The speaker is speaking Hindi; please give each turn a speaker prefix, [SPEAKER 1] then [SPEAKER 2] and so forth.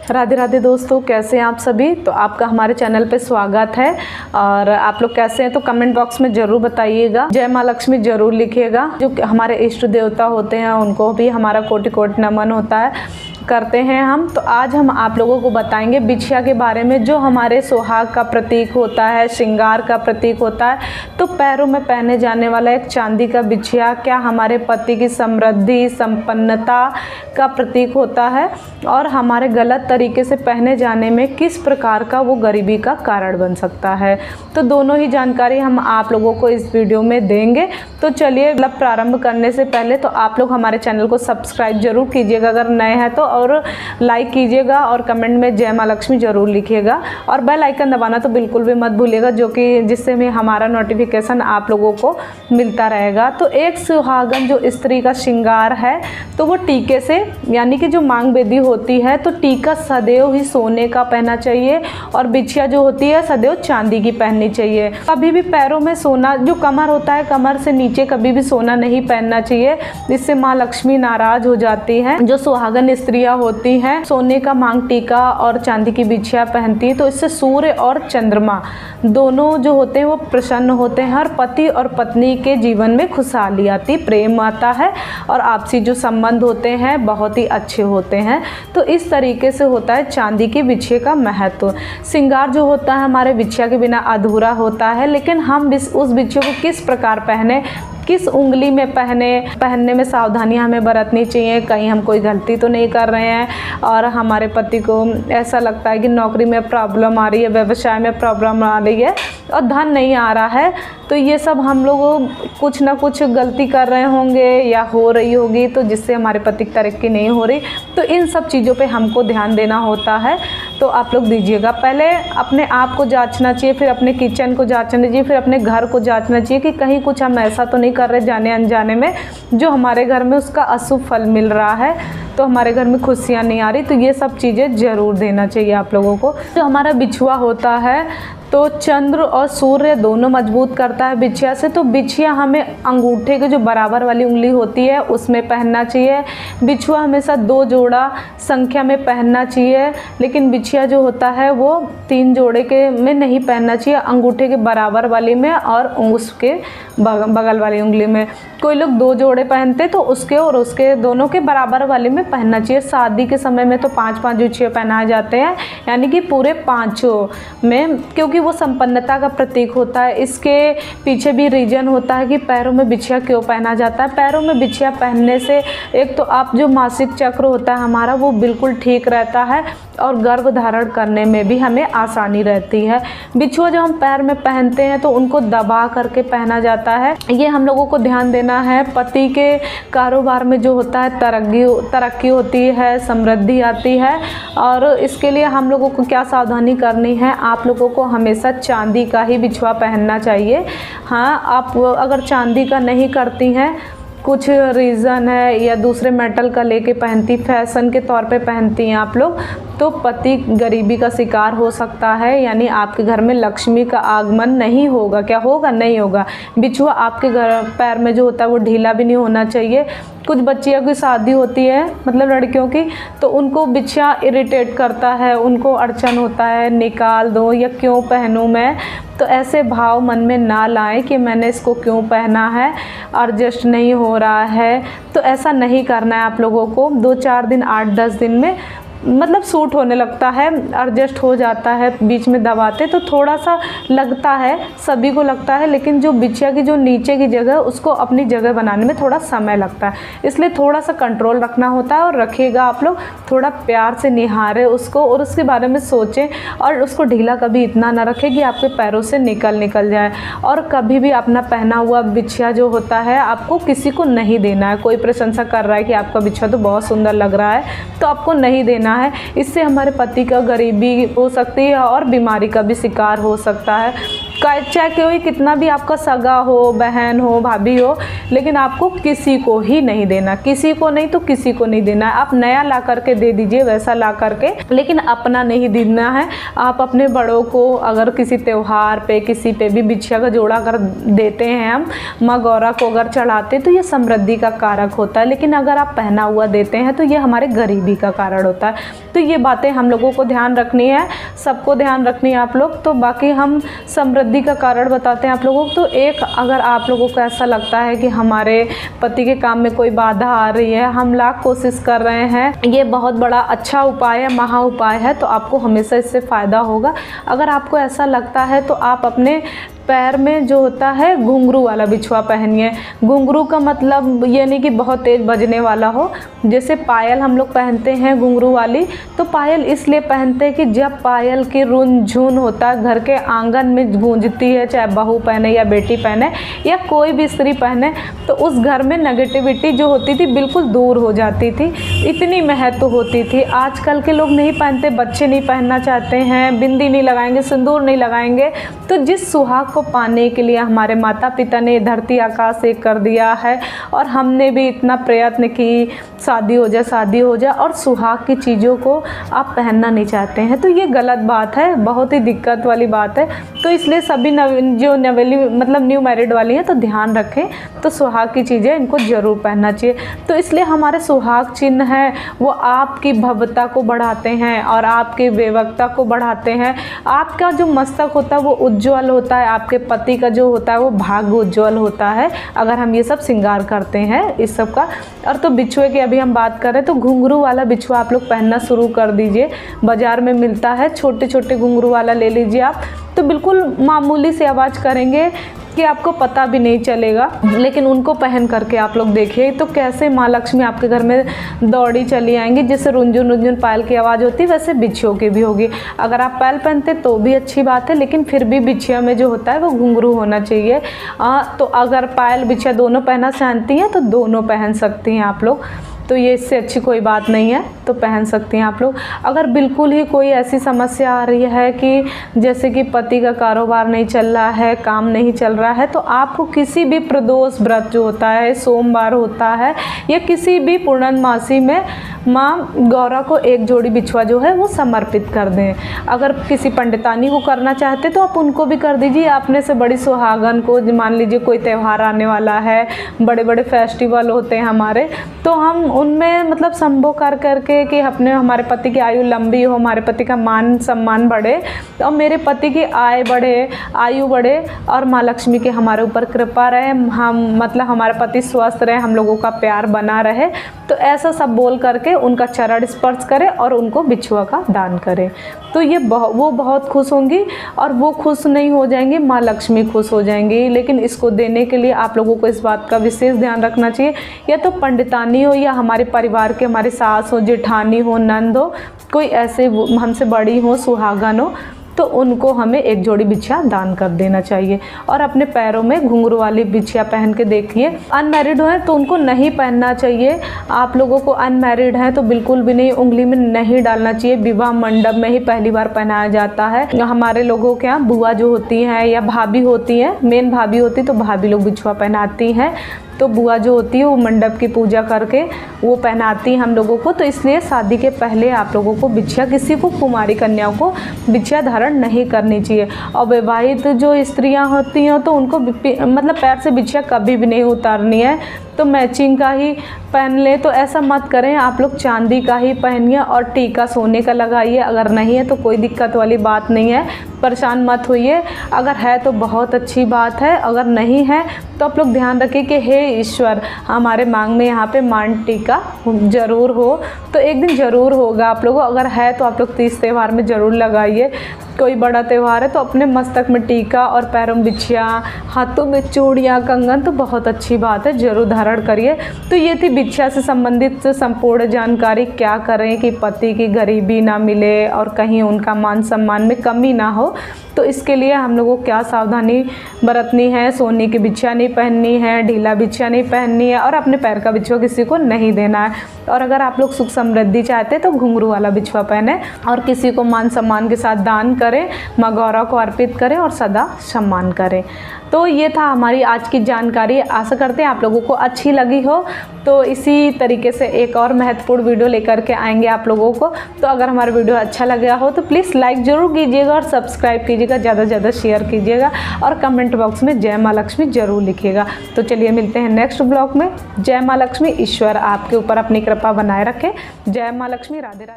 [SPEAKER 1] राधे राधे दोस्तों, कैसे हैं आप सभी। तो आपका हमारे चैनल पे स्वागत है। और आप लोग कैसे हैं तो कमेंट बॉक्स में ज़रूर बताइएगा। जय माँ लक्ष्मी ज़रूर लिखिएगा। जो हमारे इष्ट देवता होते हैं उनको भी हमारा कोटि कोटि नमन होता है, करते हैं हम। तो आज हम आप लोगों को बताएंगे बिछिया के बारे में, जो हमारे सुहाग का प्रतीक होता है, श्रृंगार का प्रतीक होता है। तो पैरों में पहने जाने वाला एक चांदी का बिछिया क्या हमारे पति की समृद्धि संपन्नता का प्रतीक होता है, और हमारे गलत तरीके से पहने जाने में किस प्रकार का वो गरीबी का कारण बन सकता है। तो दोनों ही जानकारी हम आप लोगों को इस वीडियो में देंगे। तो चलिए प्रारंभ करने से पहले तो आप लोग हमारे चैनल को सब्सक्राइब जरूर कीजिएगा अगर नए हैं तो, और लाइक कीजिएगा और कमेंट में जय माँ लक्ष्मी जरूर लिखिएगा, और बेल आइकन दबाना तो बिल्कुल भी मत भूलिएगा, जो कि जिससे में हमारा नोटिफिकेशन आप लोगों को मिलता रहेगा। तो एक सुहागन जो स्त्री का श्रृंगार है तो वो टीके से, यानी कि जो मांग बेदी होती है तो टीका सदैव ही सोने का पहनना चाहिए, और बिछिया जो होती है सदैव चांदी की पहननी चाहिए। कभी भी पैरों में सोना, जो कमर होता है कमर से नीचे कभी भी सोना नहीं पहनना चाहिए, जिससे माँ लक्ष्मी नाराज हो जाती है। जो सुहागन स्त्रियां होती हैं सोने का मांग टीका और चांदी की बिछिया पहनती है, तो इससे सूर्य और चंद्रमा दोनों जो होते हैं वो प्रसन्न होते हैं, और पति और पत्नी के जीवन में खुशहाली आती, प्रेम आता है, और आपसी जो संबंध होते हैं बहुत ही अच्छे होते हैं। तो इस तरीके से होता है चांदी की बिछिया का महत्व। श्रृंगार जो होता है हमारे बिछिया के बिना अधूरा होता है, लेकिन हम उस बिछिया को किस प्रकार पहने, किस उंगली में पहनने में सावधानियां हमें बरतनी चाहिए, कहीं हम कोई गलती तो नहीं कर रहे हैं, और हमारे पति को ऐसा लगता है कि नौकरी में प्रॉब्लम आ रही है, व्यवसाय में प्रॉब्लम आ रही है और धन नहीं आ रहा है, तो ये सब हम लोग कुछ ना कुछ गलती कर रहे होंगे या हो रही होगी, तो जिससे हमारे पति की तरक्की नहीं हो रही। तो इन सब चीज़ों पे हमको ध्यान देना होता है। तो आप लोग दीजिएगा, पहले अपने आप को जांचना चाहिए, फिर अपने किचन को जांचना चाहिए, फिर अपने घर को जांचना चाहिए कि कहीं कुछ हम ऐसा तो नहीं कर रहे जाने अनजाने में जो हमारे घर में उसका अशुभ फल मिल रहा है, तो हमारे घर में खुशियाँ नहीं आ रही। तो ये सब चीज़ें ज़रूर देना चाहिए आप लोगों को। जो हमारा बिछुआ होता है तो चंद्र और सूर्य दोनों मजबूत करता है बिछिया से। तो बिछिया हमें अंगूठे के जो बराबर वाली उंगली होती है उसमें पहनना चाहिए। बिछुआ हमेशा 2 जोड़ा संख्या में पहनना चाहिए, लेकिन बिछिया जो होता है वो 3 जोड़े के में नहीं पहनना चाहिए, अंगूठे के बराबर वाली में और उसके बगल वाली उंगली में। कोई लोग 2 जोड़े पहनते तो उसके और उसके दोनों के बराबर वाले में पहनना चाहिए। शादी के समय में तो 5-5 बिछिया पहनाए जाते हैं, यानी कि पूरे 5 में, क्योंकि वो संपन्नता का प्रतीक होता है। इसके पीछे भी रीजन होता है कि पैरों में बिछिया क्यों पहना जाता है। पैरों में बिछिया पहनने से एक तो आप जो मासिक चक्र होता है हमारा वो बिल्कुल ठीक रहता है, और गर्भ धारण करने में भी हमें आसानी रहती है। बिछुआ जब हम पैर में पहनते हैं तो उनको दबा करके पहना जाता है। ये हम लोगों को ध्यान देना है। पति के कारोबार में जो होता है तरक्की होती है, समृद्धि आती है, और इसके लिए हम लोगों को क्या सावधानी करनी है, आप लोगों को हमेशा चांदी का ही बिछुआ पहनना चाहिए। हाँ, आप अगर चांदी का नहीं करती हैं, कुछ रीज़न है या दूसरे मेटल का लेके पहनती, फैशन के तौर पे पहनती हैं आप लोग, तो पति गरीबी का शिकार हो सकता है, यानी आपके घर में लक्ष्मी का आगमन नहीं होगा। क्या होगा? नहीं होगा। बिछुआ आपके घर पैर में जो होता है वो ढीला भी नहीं होना चाहिए। कुछ बच्चियों की शादी होती है, मतलब लड़कियों की, तो उनको बिछिया इरिटेट करता है, उनको अड़चन होता है, निकाल दो या क्यों पहनूं मैं। तो ऐसे भाव मन में ना लाएं कि मैंने इसको क्यों पहना है, एडजस्ट नहीं हो रहा है। तो ऐसा नहीं करना है आप लोगों को। 2-4 दिन 8-10 दिन में मतलब सूट होने लगता है, एडजस्ट हो जाता है। बीच में दबाते तो थोड़ा सा लगता है, सभी को लगता है, लेकिन जो बिछिया की जो नीचे की जगह उसको अपनी जगह बनाने में थोड़ा समय लगता है, इसलिए थोड़ा सा कंट्रोल रखना होता है। और रखिएगा आप लोग, थोड़ा प्यार से निहारें उसको और उसके बारे में सोचें, और उसको ढीला कभी इतना ना रखें कि आपके पैरों से निकल जाए। और कभी भी अपना पहना हुआ बिछिया जो होता है आपको किसी को नहीं देना है। कोई प्रशंसा कर रहा है कि आपका बिछिया तो बहुत सुंदर लग रहा है, तो आपको नहीं देना है। इससे हमारे पति का गरीबी हो सकती है और बीमारी का भी शिकार हो सकता है। चाहे कोई कितना भी आपका सगा हो, बहन हो, भाभी हो, लेकिन आपको किसी को ही नहीं देना, किसी को नहीं तो किसी को नहीं देना है। आप नया ला करके दे दीजिए, वैसा ला करके, लेकिन अपना नहीं देना है। आप अपने बड़ों को अगर किसी त्यौहार पे, किसी पे भी बिछिया का जोड़ा अगर देते हैं, हम माँ गौरा को अगर चढ़ाते, तो ये समृद्धि का कारक होता है। लेकिन अगर आप पहना हुआ देते हैं तो ये हमारे गरीबी का कारण होता है। तो ये बातें हम लोगों को ध्यान रखनी है, सबको ध्यान रखनी है आप लोग। तो बाकी हम समृद्धि का कारण बताते हैं आप लोगों को। तो एक, अगर आप लोगों को ऐसा लगता है कि हमारे पति के काम में कोई बाधा आ रही है, हम लाख कोशिश कर रहे हैं, ये बहुत बड़ा अच्छा उपाय है, महा उपाय है, तो आपको हमेशा इससे फ़ायदा होगा। अगर आपको ऐसा लगता है तो आप अपने पैर में जो होता है घुंघरू वाला बिछुआ पहनिए। घुंघरू का मतलब ये नहीं कि बहुत तेज़ बजने वाला हो। जैसे पायल हम लोग पहनते हैं घुंघरू वाली, तो पायल इसलिए पहनते हैं कि जब पायल की रुनझुन होता है, घर के आंगन में गूंजती है, चाहे बहू पहने या बेटी पहने या कोई भी स्त्री पहने, तो उस घर में नेगेटिविटी जो होती थी बिल्कुल दूर हो जाती थी। इतनी महत्व होती थी। आजकल के लोग नहीं पहनते, बच्चे नहीं पहनना चाहते हैं, बिंदी नहीं लगाएंगे, सिंदूर नहीं लगाएंगे। तो जिस सुहाग को पाने के लिए हमारे माता पिता ने धरती आकाश एक कर दिया है, और हमने भी इतना प्रयत्न की, शादी हो जाए, और सुहाग की चीज़ों को आप पहनना नहीं चाहते हैं, तो ये गलत बात है, बहुत ही दिक्कत वाली बात है। तो इसलिए सभी जो नवेली मतलब न्यू मैरिड वाली हैं, तो ध्यान रखें, तो सुहाग की चीज़ें इनको ज़रूर पहनना चाहिए। तो इसलिए हमारे सुहाग चिन्ह हैं वो आपकी भव्यता को बढ़ाते हैं और आपकी विवेकता को बढ़ाते हैं। आपका जो मस्तक होता है वो उज्ज्वल होता है, आपके पति का जो होता है वो भाग्य उज्ज्वल होता है, अगर हम ये सब श्रृंगार करते हैं इस सब का। और तो बिछुए की अभी हम बात कर रहे हैं, तो घुंघरू वाला बिछुआ आप लोग पहनना शुरू कर दीजिए। बाज़ार में मिलता है, छोटे छोटे घुंघरू वाला ले लीजिए आप। तो बिल्कुल मामूली सी आवाज़ करेंगे कि आपको पता भी नहीं चलेगा, लेकिन उनको पहन करके आप लोग देखिए तो कैसे माँ लक्ष्मी आपके घर में दौड़ी चली आएंगी। जैसे रुंझुन रुंझुन पायल की आवाज़ होती है, वैसे बिछियों की भी होगी। अगर आप पायल पहनते तो भी अच्छी बात है, लेकिन फिर भी बिछिया में जो होता है वो घुंघरू होना चाहिए। तो अगर पायल बिछिया दोनों पहनना चाहती हैं तो दोनों पहन सकती हैं आप लोग, तो ये इससे अच्छी कोई बात नहीं है, तो पहन सकती हैं आप लोग। अगर बिल्कुल ही कोई ऐसी समस्या आ रही है कि जैसे कि पति का कारोबार नहीं चल रहा है, काम नहीं चल रहा है, तो आपको किसी भी प्रदोष व्रत जो होता है, सोमवार होता है, या किसी भी पूर्णमासी में माँ गौरा को एक जोड़ी बिछुआ जो है वो समर्पित कर दें। अगर किसी पंडितानी को करना चाहते तो आप उनको भी कर दीजिए। अपने से बड़ी सुहागन को, मान लीजिए कोई त्यौहार आने वाला है, बड़े बड़े फेस्टिवल होते हैं हमारे, तो हम उनमें मतलब संभव कर करके कि हमारे पति की आयु लंबी हो, हमारे पति का मान सम्मान बढ़े, और मेरे पति की आय बढ़े, आयु बढ़े, और माँ लक्ष्मी की हमारे ऊपर कृपा रहे, हम मतलब हमारे पति स्वस्थ रहे, हम लोगों का प्यार बना रहे। तो ऐसा सब बोल करके उनका चरण स्पर्श करें और उनको बिछुआ का दान करें, तो ये वो बहुत खुश होंगी। और वो खुश नहीं हो जाएंगी, माँ लक्ष्मी खुश हो जाएंगी। लेकिन इसको देने के लिए आप लोगों को इस बात का विशेष ध्यान रखना चाहिए, या तो पंडितानी हो या हमारे परिवार के, हमारी सास हो, जेठानी हो, नंद हो, कोई ऐसे हमसे बड़ी हो, सुहागन हो, तो उनको हमें एक जोड़ी बिछिया दान कर देना चाहिए। और अपने पैरों में घुंघरू वाली बिछिया पहन के देखिए। अनमैरिड हैं तो उनको नहीं पहनना चाहिए। आप लोगों को अनमैरिड हैं तो बिल्कुल भी नहीं, उंगली में नहीं डालना चाहिए। विवाह मंडप में ही पहली बार पहनाया जाता है। हमारे लोगों के यहाँ बुआ जो होती हैं या भाभी होती हैं, मेन भाभी होती तो भाभी लोग बिछुआ पहनाती हैं, तो बुआ जो होती है वो मंडप की पूजा करके वो पहनाती हैं हम लोगों को। तो इसलिए शादी के पहले आप लोगों को बिछिया, किसी को, कुमारी कन्याओं को बिछिया धारण नहीं करनी चाहिए। और विवाहित जो स्त्रियां होती हैं तो उनको मतलब पैर से बिछिया कभी भी नहीं उतारनी है, तो मैचिंग का ही पहन ले। तो ऐसा मत करें, आप लोग चांदी का ही पहनिए और टीका सोने का लगाइए। अगर नहीं है तो कोई दिक्कत वाली बात नहीं है, परेशान मत होइए। अगर है तो बहुत अच्छी बात है, अगर नहीं है तो आप लोग ध्यान रखिए कि हे ईश्वर, हमारे मांग में यहाँ पे मान टीका ज़रूर हो। तो एक दिन ज़रूर होगा आप लोगों, अगर है तो आप लोग 30 त्यौहार में ज़रूर लगाइए। कोई बड़ा त्यौहार है तो अपने मस्तक में टीका और पैरों में बिछिया, हाथों में चूड़ियाँ, कंगन, तो बहुत अच्छी बात है, ज़रूर धारण करिए। तो ये थी बिछिया से संबंधित संपूर्ण जानकारी, क्या करें कि पति की गरीबी ना मिले और कहीं उनका मान सम्मान में कमी ना हो, तो इसके लिए हम लोगों को क्या सावधानी बरतनी है। सोने की बिछिया नहीं पहननी है, ढीला बिछिया नहीं पहननी है और अपने पैर का बिछुआ किसी को नहीं देना है। और अगर आप लोग सुख समृद्धि चाहते हैं तो घुंघरू वाला बिछुआ पहने और किसी को मान सम्मान के साथ दान करें, माँ गौरा को अर्पित करें और सदा सम्मान करें। तो ये था हमारी आज की जानकारी। आशा करते हैं आप लोगों को अच्छी लगी हो। तो इसी तरीके से एक और महत्वपूर्ण वीडियो लेकर के आएंगे आप लोगों को। तो अगर हमारा वीडियो अच्छा लगा हो तो प्लीज़ लाइक ज़रूर कीजिएगा और सब्सक्राइब कीजिएगा, ज़्यादा से ज़्यादा शेयर कीजिएगा और कमेंट बॉक्स में जय माँ लक्ष्मी ज़रूर लिखिएगा। तो चलिए मिलते हैं नेक्स्ट ब्लॉग में। जय माँ लक्ष्मी, ईश्वर आपके ऊपर अपनी कृपा बनाए रखे। जय माँ लक्ष्मी, राधे राधे।